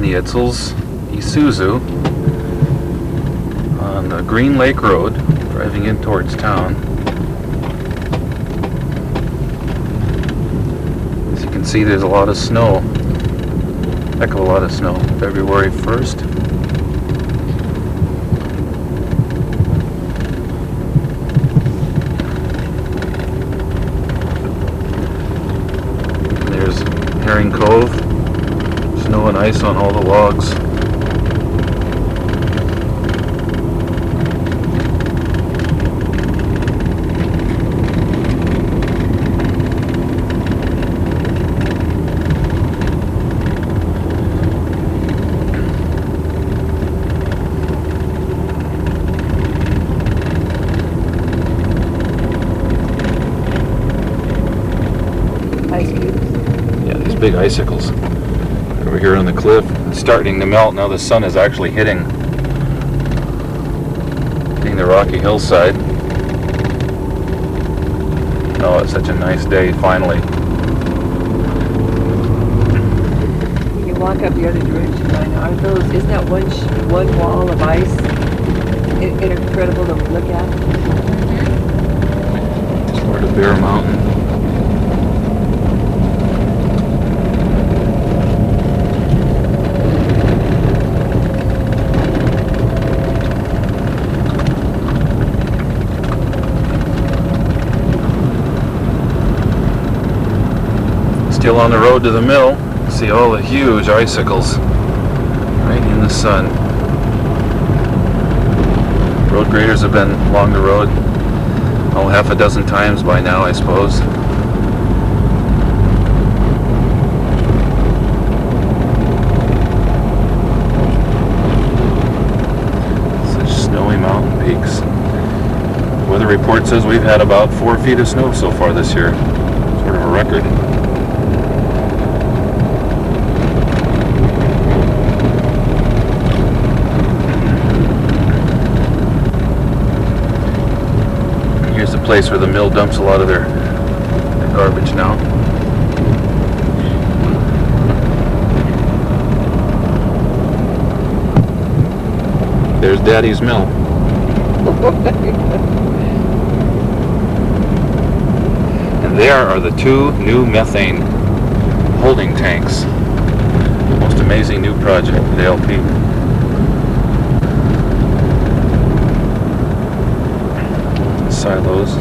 in the Itzels, Isuzu, on the Green Lake Road, driving in towards town. As you can see, there's a lot of snow. Heck of a lot of snow. February 1st. There's Herring Cove. Snow and ice on all the logs. Yeah, these big icicles. Over here on the cliff, it's starting to melt. Now the sun is actually hitting the rocky hillside. Oh, it's such a nice day, finally. You can walk up the other direction. Aren't those? Isn't that one wall of ice incredible to look at? It's part of Bear Mountain. Still on the road to the mill. See all the huge icicles right in the sun. Road graders have been along the road half a dozen times by now, I suppose. Such snowy mountain peaks. Weather report says we've had about 4 feet of snow so far this year. Sort of a record. Here's the place where the mill dumps a lot of their garbage now. There's Daddy's mill. And there are the 2 new methane holding tanks. Most amazing new project at LP. Silos.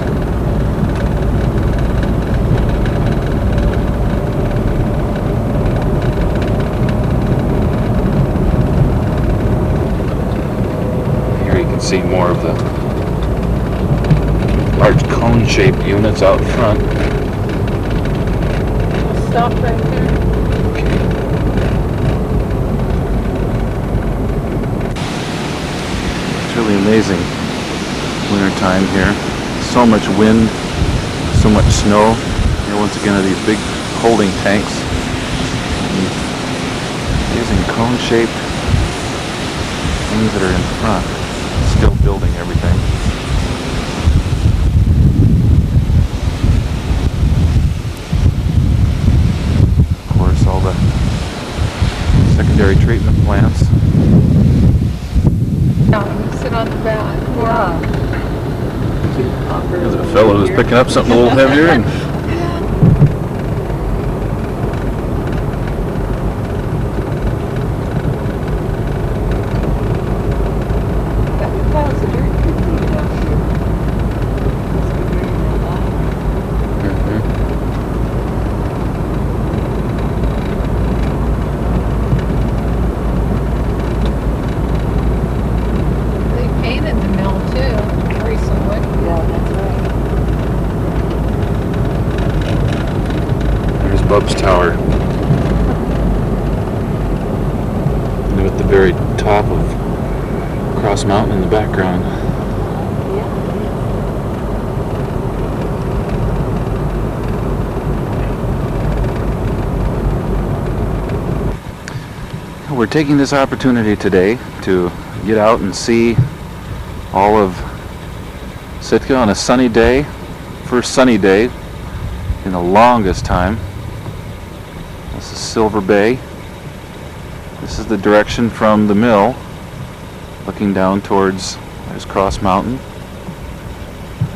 Here you can see more of the large cone-shaped units out front. Stop right there. It's really amazing. Winter time here. So much wind, so much snow. Here once again are these big holding tanks. Amazing cone-shaped things that are in front. Still building everything. Of course, all the secondary treatment plants. Sit on the back. Wow. There's a fellow who's picking up something a little heavier. And Bub's Tower. And at the very top of Cross Mountain in the background. We're taking this opportunity today to get out and see all of Sitka on a sunny day. First sunny day in the longest time. This is Silver Bay. This is the direction from the mill, looking down towards, there's Cross Mountain.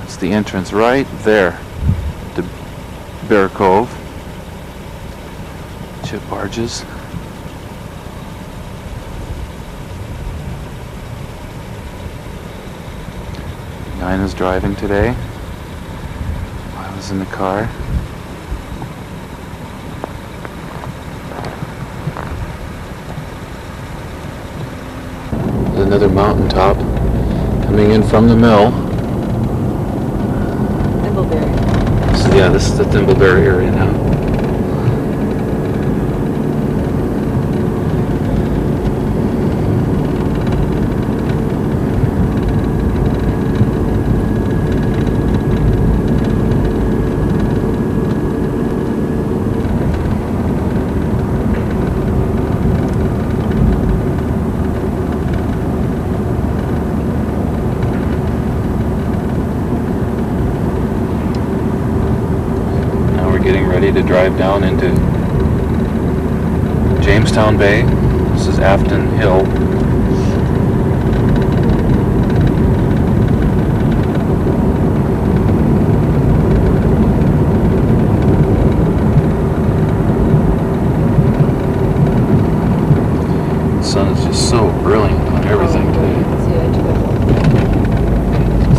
It's the entrance right there to Bear Cove. Chip barges. Nina's driving today. I was in the car. Another mountaintop coming in from the mill. Thimbleberry. So yeah, this is the Thimbleberry area now. Getting ready to drive down into Jamestown Bay. This is Afton Hill. The sun is just so brilliant on everything today.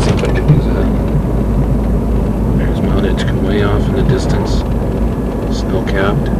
See if I can use that. There's Mount Edgecombe way off in the distance, snow-capped.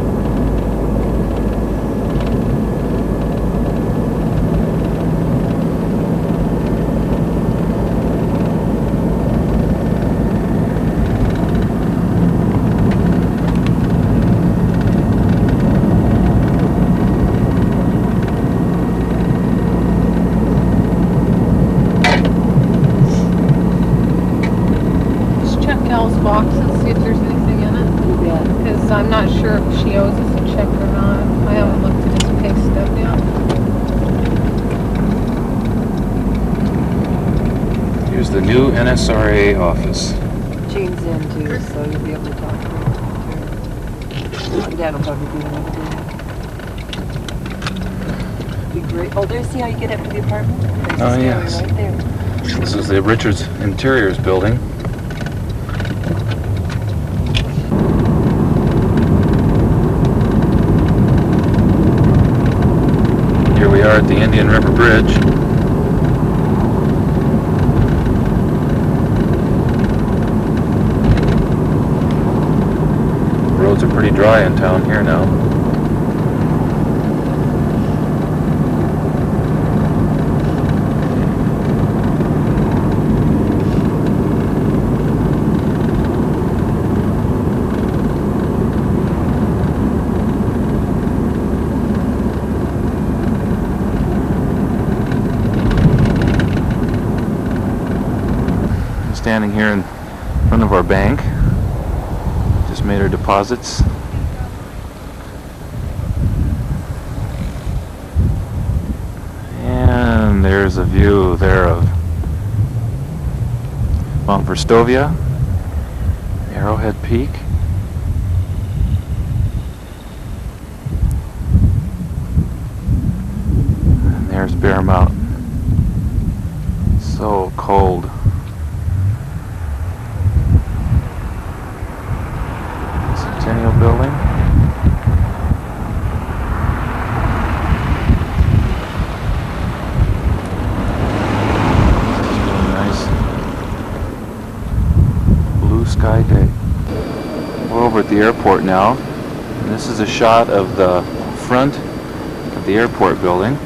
Box and see if there's anything in it. Yeah. Because I'm not sure if she owes us a check or not. I haven't looked at his pay stub yet. Here's the new NSRA office. Jean's in too, so you'll be able to talk to her. Dad will probably be in too. Be great. Oh, there's, see how you get up to the apartment? There's the stairway yes. right there. This is the Richards Interiors building. Here we are at the Indian River Bridge. The roads are pretty dry in town here now. Standing here in front of our bank. Just made our deposits. And there's a view there of Mount Verstovia, Arrowhead Peak. And there's Bear Mountain. So cold. Centennial Building. Really nice blue sky day. We're over at the airport now, and this is a shot of the front of the airport building.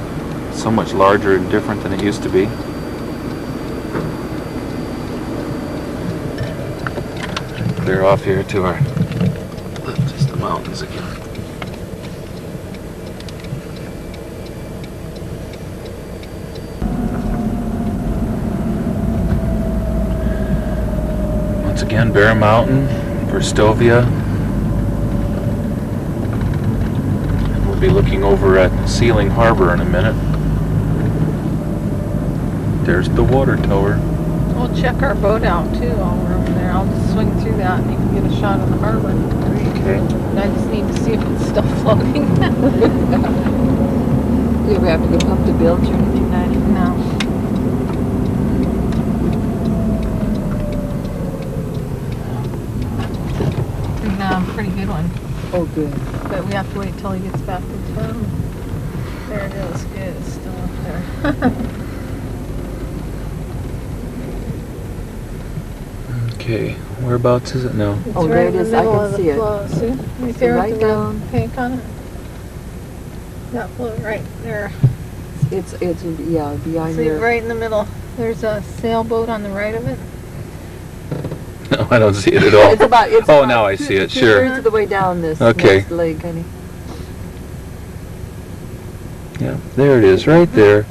It's so much larger and different than it used to be. Clear off here to our left is the mountains again. Once again, Bear Mountain, Verstovia. And we'll be looking over at Sealing Harbor in a minute. There's the water tower. We'll check our boat out too while we're over there. I'll just swing through that and you can get a shot of the harbor. Okay. And I just need to see if it's still floating. You ever have to go pump the bilge or anything, Nina? No. We have a pretty good one, Oh, good. but we have to wait till he gets back to town. There it is. Good. It's still up there. Okay, whereabouts is it now? It's Oh, right there in it the is. I middle can of the see it. flow. See? Right So there right with the down- red pink on it. That float right there. It's yeah, behind See, there. right in the middle. There's a sailboat on the right of it. No, I don't see it at all. It's about, it's Oh, about now I two- see it, two-thirds sure. of the way down this Okay. next leg, honey. Yeah, there it is, right there.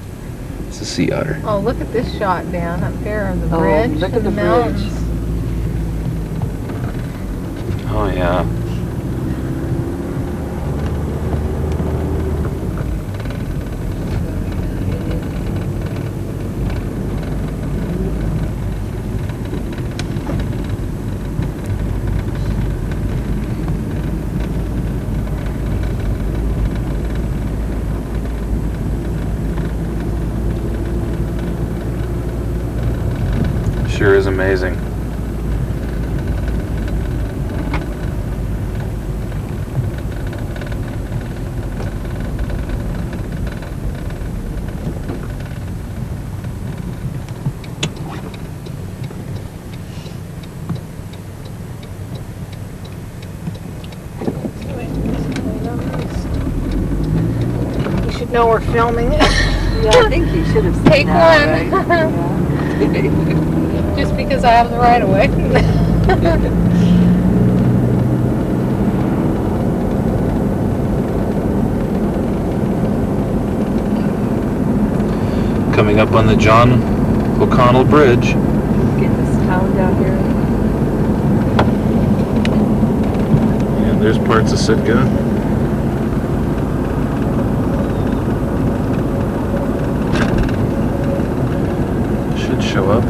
It's a sea otter. Oh, look at this shot, Dan, up there of the Oh, bridge look at and the the bridge. mountains. Oh yeah. Sure is amazing. You should know we're filming it. Yeah, I think you should have seen Take that, one. right? Yeah. Just because I have the right of way. Coming up on the John O'Connell Bridge. Get this town down here. And there's parts of Sitka. Should show up.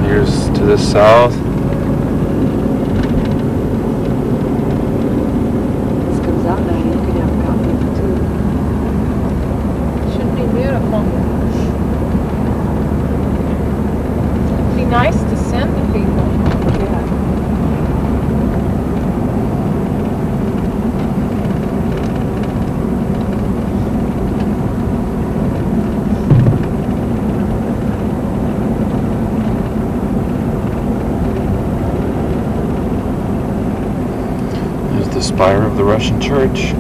Here's to the south. This comes out now. You can have a copy of it too. Should be beautiful. Be nice to send to people. Yeah. There's the spire of the Russian church.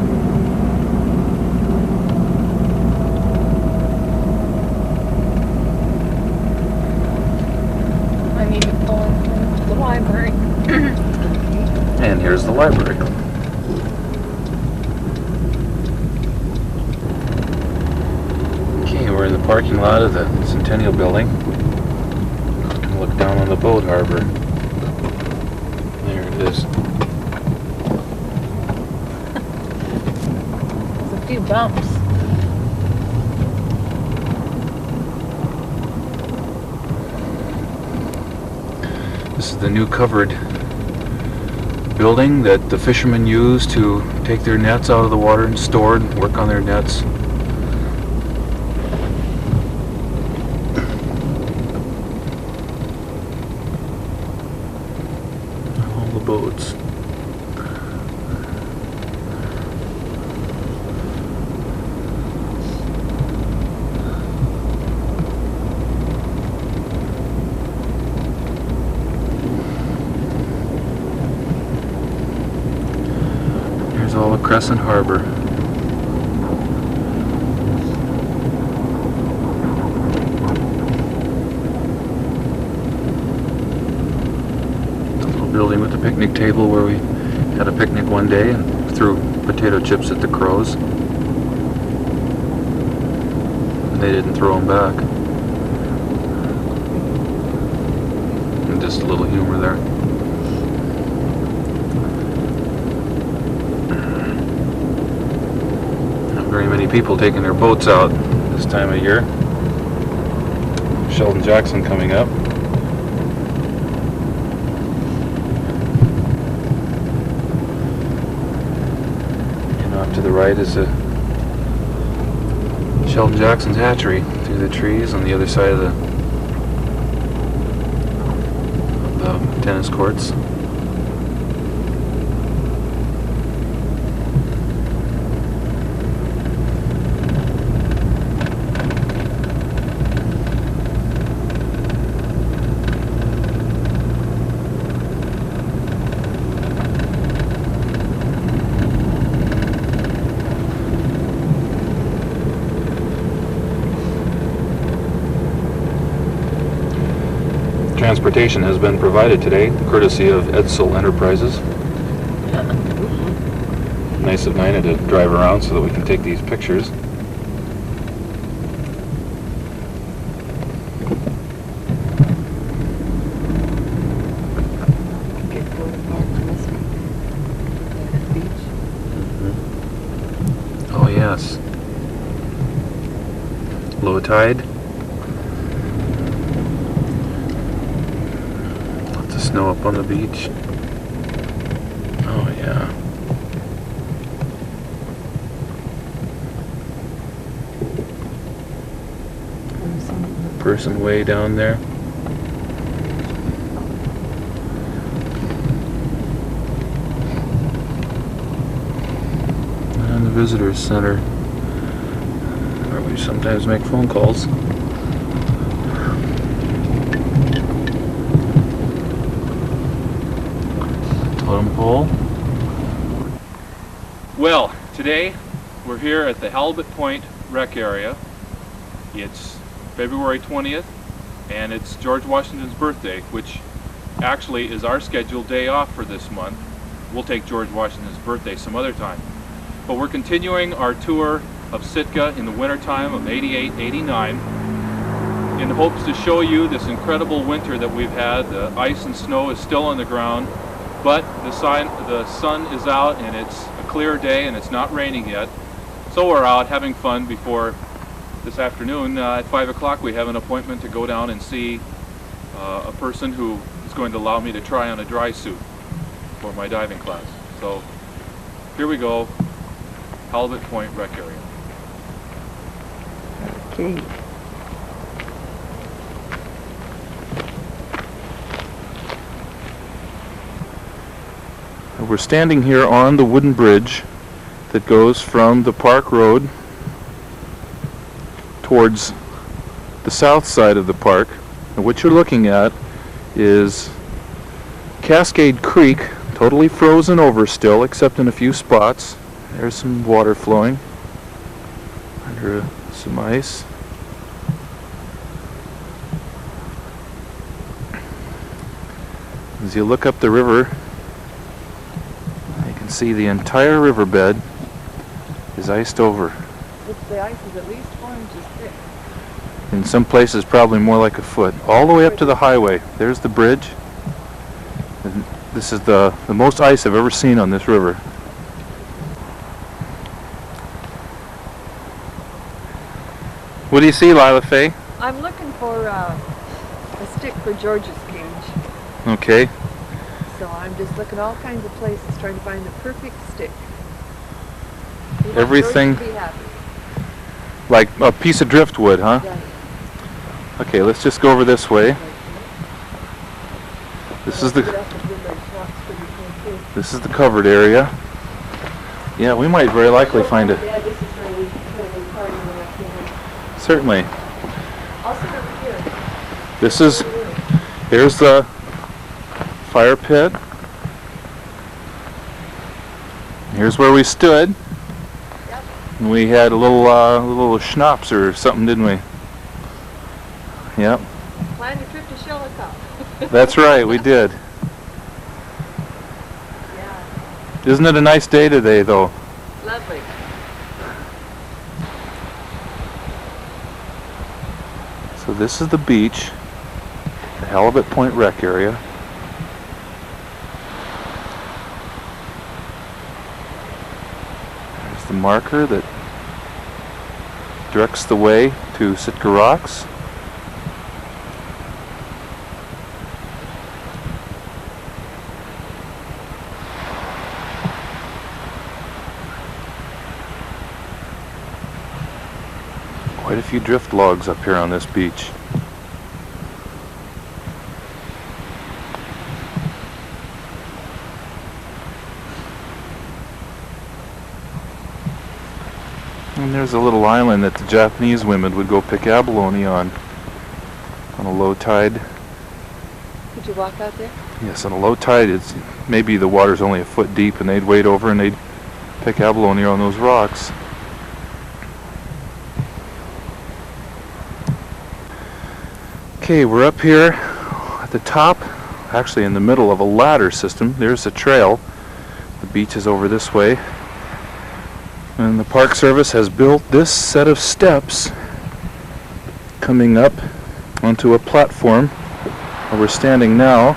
I need to pull into the library. And here's the library. Okay, we're in the parking lot of the Centennial Building. And look down on the boat harbor. There it is. There's a few bumps. This is the new covered building that the fishermen use to take their nets out of the water and store and work on their nets. All the boats. Here's all of Crescent Harbor. It's a little building with a picnic table where we had a picnic one day and threw potato chips at the crows. And they didn't throw them back. And just a little humor there. Not very many people taking their boats out this time of year. Sheldon Jackson coming up. And off to the right is a Sheldon Jackson's hatchery through the trees on the other side of the tennis courts. Transportation has been provided today, courtesy of Edsel Enterprises. Nice of Nina to drive around so that we can take these pictures. Get going back to this beach. Oh yes. Low tide. Lots of snow up on the beach. Oh yeah. Person way down there. And the visitor center, where we sometimes make phone calls. Totem pole. Well, today we're here at the Halibut Point Rec Area. It's February 20th, and it's George Washington's birthday, which actually is our scheduled day off for this month. We'll take George Washington's birthday some other time. But we're continuing our tour of Sitka in the wintertime of 88, 89 in hopes to show you this incredible winter that we've had. The ice and snow is still on the ground, but the sun is out and it's a clear day and it's not raining yet. So we're out having fun before this afternoon. At 5 o'clock we have an appointment to go down and see a person who is going to allow me to try on a dry suit for my diving class. So here we go, Halibut Point Rec Area. Okay. We're standing here on the wooden bridge that goes from the Park Road towards the south side of the park. And what you're looking at is Cascade Creek, totally frozen over still except in a few spots. There's some water flowing under some ice. As you look up the river, you can see the entire riverbed is iced over. The ice is at least 4 inches thick. In some places probably more like a foot. All the way up to the highway. There's the bridge. And this is the most ice I've ever seen on this river. What do you see, Lila Faye? I'm looking for a stick for George's cage. Okay. So I'm just looking all kinds of places trying to find the perfect stick. We want Everything- George to be happy. Like a piece of driftwood, huh? Yeah. Okay, let's just go over this way. This is the covered area. Yeah, we might very likely find it. Yeah, this is where we put a party when I came in. Certainly. I'll sit over here. This is, here's the fire pit. Here's where we stood. Yep. And we had a little schnapps or something, didn't we? Yep. Plan your trip to Shellicott. That's right, we did. Yeah. Isn't it a nice day today, though? Lovely. So this is the beach, the Halibut Point Rec Area. There's the marker that directs the way to Sitka Rocks. Quite a few drift logs up here on this beach. And there's a little island that the Japanese women would go pick abalone on a low tide. Did you walk out there? Yes, on a low tide, it's maybe the water's only a foot deep, and they'd wade over and they'd pick abalone on those rocks. Okay, we're up here at the top, actually in the middle of a ladder system. There's a trail. The beach is over this way. And the Park Service has built this set of steps coming up onto a platform where we're standing now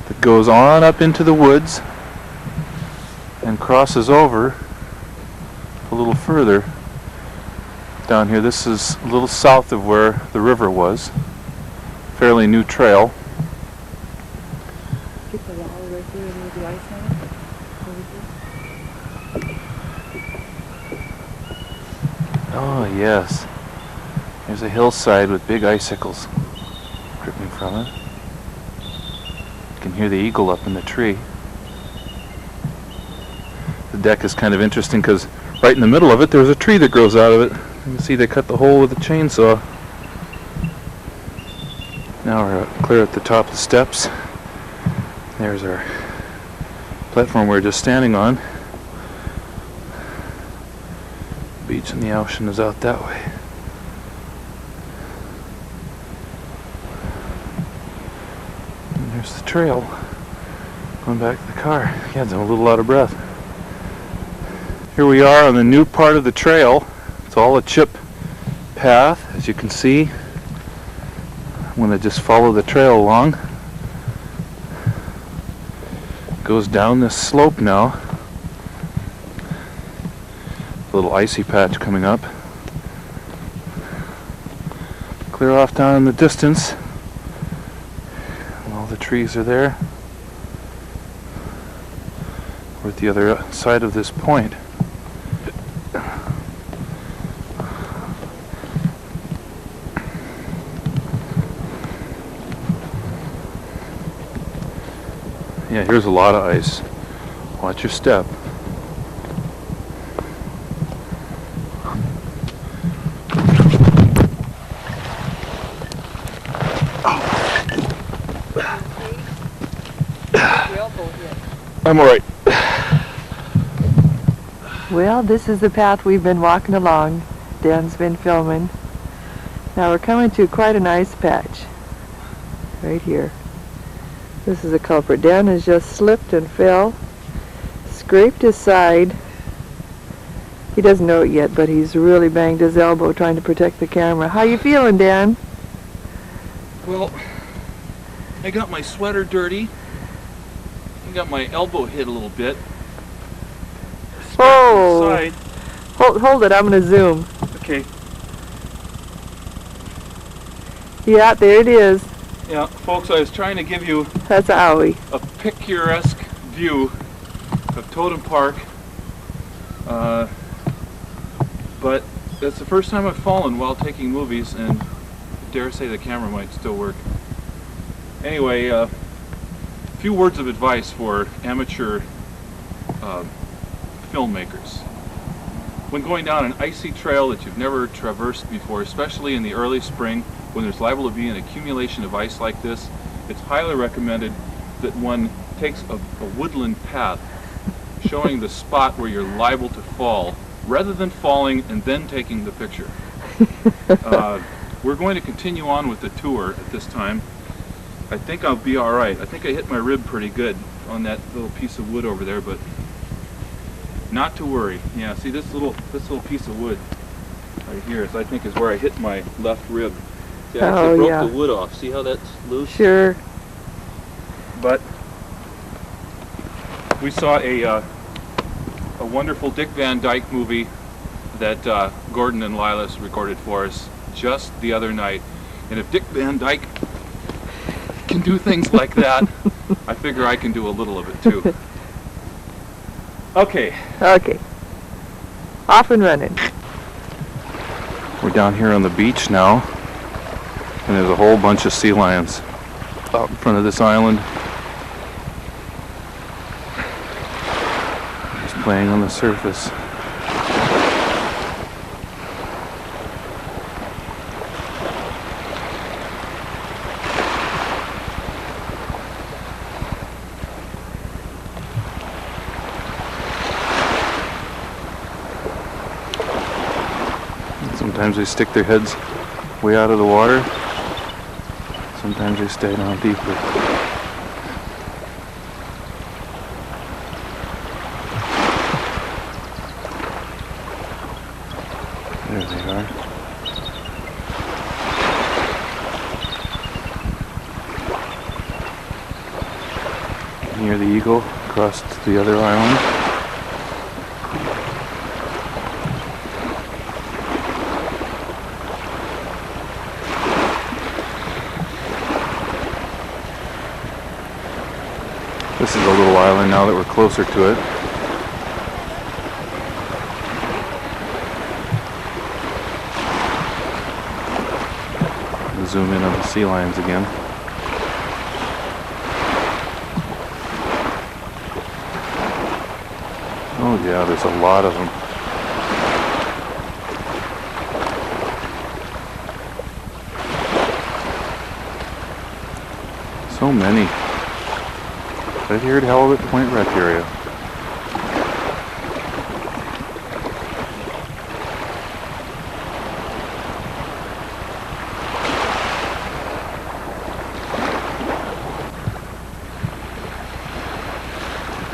that goes on up into the woods and crosses over a little further down here. This is a little south of where the river was. Fairly new trail. Get the wall right there and the ice on it. Oh yes, there's a hillside with big icicles dripping from it. You can hear the eagle up in the tree. The deck is kind of interesting because right in the middle of it there's a tree that grows out of it. You can see they cut the hole with a chainsaw. Now we're clear at the top of the steps. There's our platform we're just standing on. Beach and the ocean is out that way. And there's the trail going back to the car. Yeah, I'm a little out of breath. Here we are on the new part of the trail. It's all a chip path, as you can see. I'm going to just follow the trail along. It goes down this slope now. A little icy patch coming up. Clear off down in the distance. And all the trees are there. We're at the other side of this point. Yeah, here's a lot of ice. Watch your step. I'm alright. Well, this is the path we've been walking along. Dan's been filming. Now we're coming to quite an ice patch. Right here. This is a culprit. Dan has just slipped and fell. Scraped his side. He doesn't know it yet, but he's really banged his elbow trying to protect the camera. How you feeling, Dan? Well, I got my sweater dirty. I got my elbow hit a little bit. Oh! Side. Hold it, I'm going to zoom. Okay. Yeah, there it is. Yeah, folks, I was trying to give you That's a owie. a picturesque view of Totem Park, but that's the first time I've fallen while taking movies, and I dare say the camera might still work. Anyway, a few words of advice for amateur filmmakers. When going down an icy trail that you've never traversed before, especially in the early spring when there's liable to be an accumulation of ice like this, it's highly recommended that one takes a woodland path showing the spot where you're liable to fall, rather than falling and then taking the picture. We're going to continue on with the tour at this time. I think I'll be alright. I think I hit my rib pretty good on that little piece of wood over there, but not to worry. Yeah, see this little piece of wood right here I think is where I hit my left rib. See, I actually broke the wood off. See how that's loose? Sure. But we saw a wonderful Dick Van Dyke movie that Gordon and Lilas recorded for us just the other night. And if Dick Van Dyke can do things like that, I figure I can do a little of it too. Okay. Okay. Off and running. We're down here on the beach now, and there's a whole bunch of sea lions out in front of this island. Just playing on the surface. Sometimes they stick their heads way out of the water. Sometimes they stay down deeper. There they are. Near the eagle, across to the other island. This is a little island now that we're closer to it. We'll zoom in on the sea lions again. Oh yeah, there's a lot of them. So many. Right here at Halibut Point Rec Area.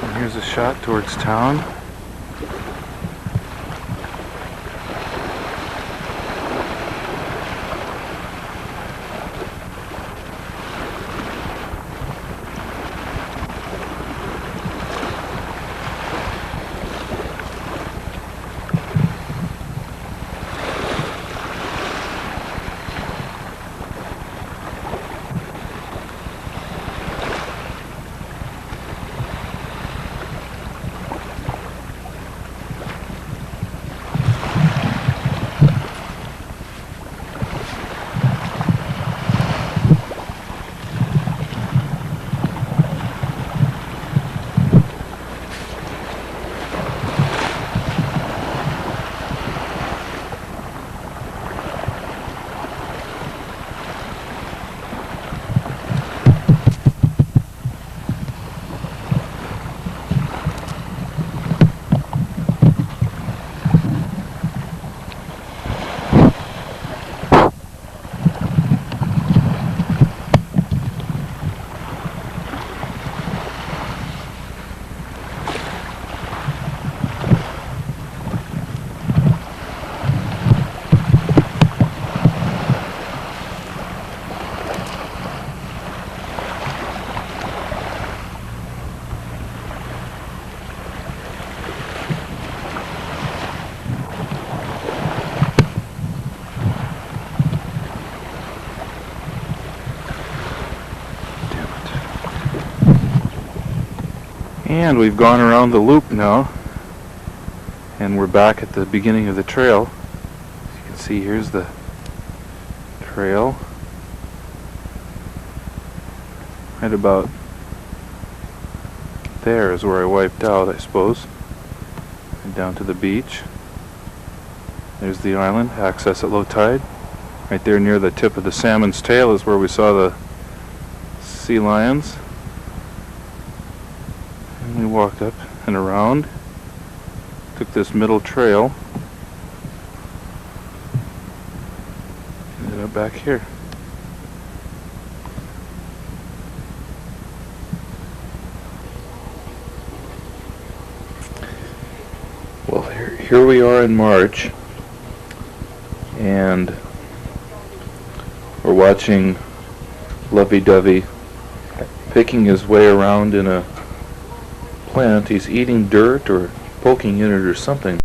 And here's a shot towards town. And we've gone around the loop now, and we're back at the beginning of the trail. As you can see, here's the trail. Right about there is where I wiped out, I suppose. And down to the beach. There's the island, access at low tide. Right there near the tip of the salmon's tail is where we saw the sea lions. And we walked up and around, took this middle trail, ended up back here. Well, here we are in March, and we're watching Lovey-Dovey picking his way around in a plant. He's eating dirt or poking in it or something.